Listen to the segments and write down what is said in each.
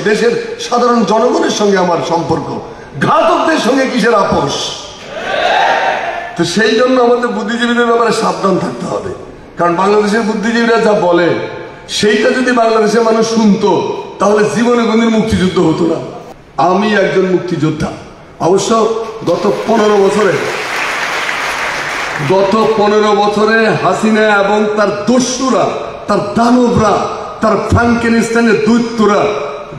দেশের সাধারণ জনগণের সঙ্গে আমার সম্পর্ক, ঘাতকদের সঙ্গে কিসের আপোষ? তো সেই জন্য আমাদের বুদ্ধিজীবীদের ব্যাপারে সাবধান থাকতে হবে। কারণ বাংলাদেশের বুদ্ধিজীবীরা যা বলে সেইটা যদি বাংলাদেশের মানুষ শুনতো তাহলে জীবনে কোনদিন মুক্তিযুদ্ধ হতো না। আমি একজন মুক্তিযোদ্ধা, অবশ্য গত 15 বছরে হাসিনা এবং তার দস্যুরা, তার দানবরা, তার ফ্রাঙ্কেনস্টাইনের দৈত্যরা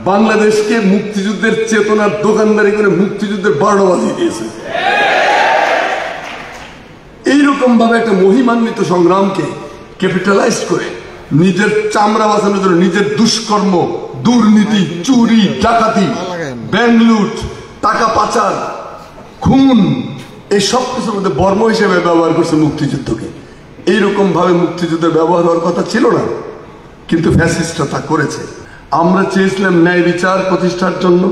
বাংলাদেশকে মুক্তিযুদ্ধের চেতনার দোকানদারি করে মুক্তিযুদ্ধের 12টা বাজিয়ে দিয়েছে। এইরকম ভাবে একটা মহিমান্বিত সংগ্রামকে ক্যাপিটালাইজ করে নিজের চামড়া বাঁচানোর জন্য নিজের দুষ্কর্ম, দুর্নীতি, চুরি, ডাকাতি, ব্যাংক লুট, টাকা পাচার, খুন, এই সব কিছুর মধ্যে বর্ম হিসেবে ব্যবহার করছে মুক্তিযুদ্ধকে। এইরকম ভাবে মুক্তিযুদ্ধের ব্যবহার হওয়ার কথা ছিল না, কিন্তু ফ্যাসিস্টরা তা করেছে। আমরা চেয়েছিলাম ন্যায় বিচার প্রতিষ্ঠার জন্য,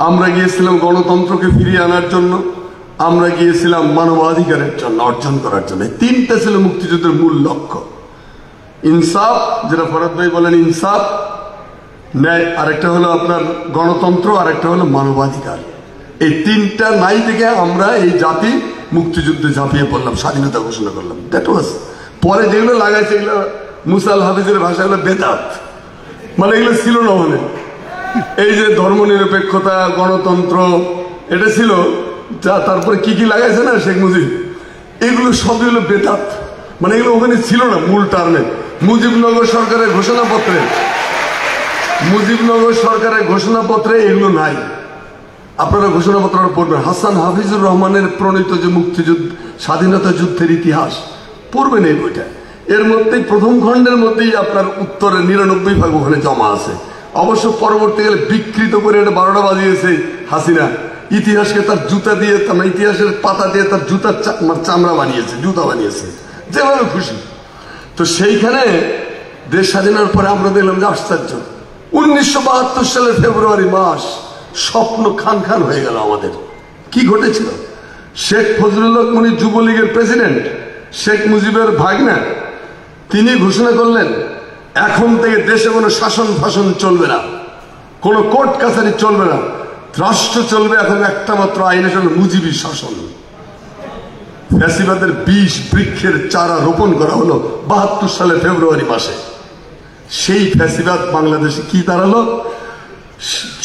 আমরা গিয়েছিলাম গণতন্ত্রকে ফিরিয়ে আনার জন্য, আমরা গিয়েছিলাম মানবাধিকারের জন্য অর্জন করার জন্য। তিনটা ছিল মুক্তিযুদ্ধের মূল লক্ষ্য। ইনসাফ, যেটা ফরাদ ভাই বলেন ইনসাফ, ন্যায়, আরেকটা হলো আপনার গণতন্ত্র, আরেকটা হলো মানবাধিকার। এই তিনটা নাই থেকে আমরা এই জাতি মুক্তিযুদ্ধে ঝাঁপিয়ে পড়লাম, স্বাধীনতা ঘোষণা করলাম। That was. পরে যেগুলো লাগাইছে এগুলো মুসা আল হাফিজের ভাষা হলো বেদাত, মানে এগুলো ছিল না। মানে এই যে ধর্মনিরপেক্ষতা, গণতন্ত্র, এটা ছিল। তারপরে কি কি লাগাইছে না শেখ মুজিব, এগুলো সবই হলো বেদাত, মানে এগুলো ওখানে ছিল না মূল টার্মে। মুজিবনগর সরকারের ঘোষণাপত্রে এগুলো নাই। আপনারা ঘোষণাপত্র পড়বেন, হাসান হাফিজুর রহমানের প্রণীত যে মুক্তিযুদ্ধ স্বাধীনতা যুদ্ধের ইতিহাস পড়বেন এই বইটা। এর মধ্যেই প্রথম খণ্ডের মধ্যেই আপনার উত্তরের 99% ওখানে জমা আছে। অবশ্য পরবর্তীকালে বিকৃত করে এটা 12টা বাজিয়েছে হাসিনা। ইতিহাসকে তার জুতা দিয়ে, তার ইতিহাসের পাতা দিয়ে তার জুতার চামড়া বানিয়েছে, জুতা বানিয়েছে, যেভাবে খুশি। তো সেইখানে দেশ স্বাধীনের পরে আমরা দেখলাম যে আশ্চর্য, 1972 সালের ফেব্রুয়ারি মাস স্বপ্ন খান খান হয়ে গেল আমাদের। কি ঘটেছিল? শেখ ফজলুল হক মনি যুবলীগের প্রেসিডেন্ট, শেখ মুজিবের ভাগনা, তিনি ঘোষণা করলেন এখন থেকে দেশে কোনো শাসন ফাসন চলবে না, কোনো কোর্ট কাছারি চলবে না, রাষ্ট্র চলবে এখন একটা মাত্র আইনে, চলবে মুজিবী শাসন। ফ্যাসিবাদের 20 বৃক্ষের চারা রোপণ করা হলো 72 সালের ফেব্রুয়ারি মাসে। সেই ফ্যাসিবাদ বাংলাদেশে কি দাঁড়ালো?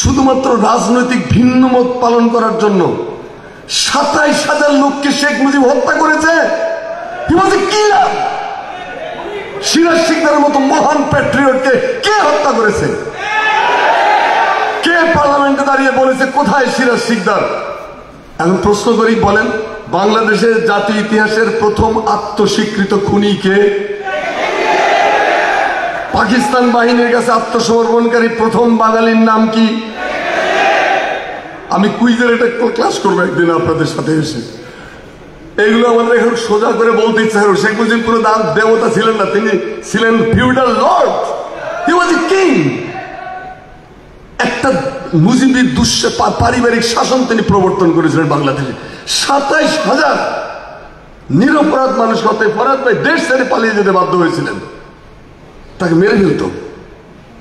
শুধুমাত্র রাজনৈতিক ভিন্ন মত পালন করার জন্য 27,000 লোককে শেখ মুজিব হত্যা করেছে। সিরাজ শিকদারের মতো মহান প্যাট্রিয়টকে কে হত্যা করেছে? কে পার্লামেন্টে দাঁড়িয়ে বলেছে কোথায় সিরাজ শিকদার? এখন প্রশ্ন করি, বলেন বাংলাদেশের জাতীয় ইতিহাসের প্রথম আত্মস্বীকৃত খুনি কে? পাকিস্তান বাহিনীর কাছে আত্মসমর্পণকারী প্রথম বাঙালির নাম কি? আমি কুইজের এটা ক্লাস করবো একদিন আপনাদের সাথে এসে। এইগুলো আমাদের এখন সোজা করে বলতে ইচ্ছা হল। শেখ মুজিব কোনো দেবতা ছিলেন না, তিনি ছিলেন feudal Lord, he was a king. একটা মুজিবী পারিবারিক শাসন তিনি প্রবর্তন করেছিলেন বাংলাদেশে। 27,000 নিরপরাধ মানুষ হতে ফরাদ ভাই দেশ ছেড়ে পালিয়ে যেতে বাধ্য হয়েছিলেন, তাকে মেরে ফেলত।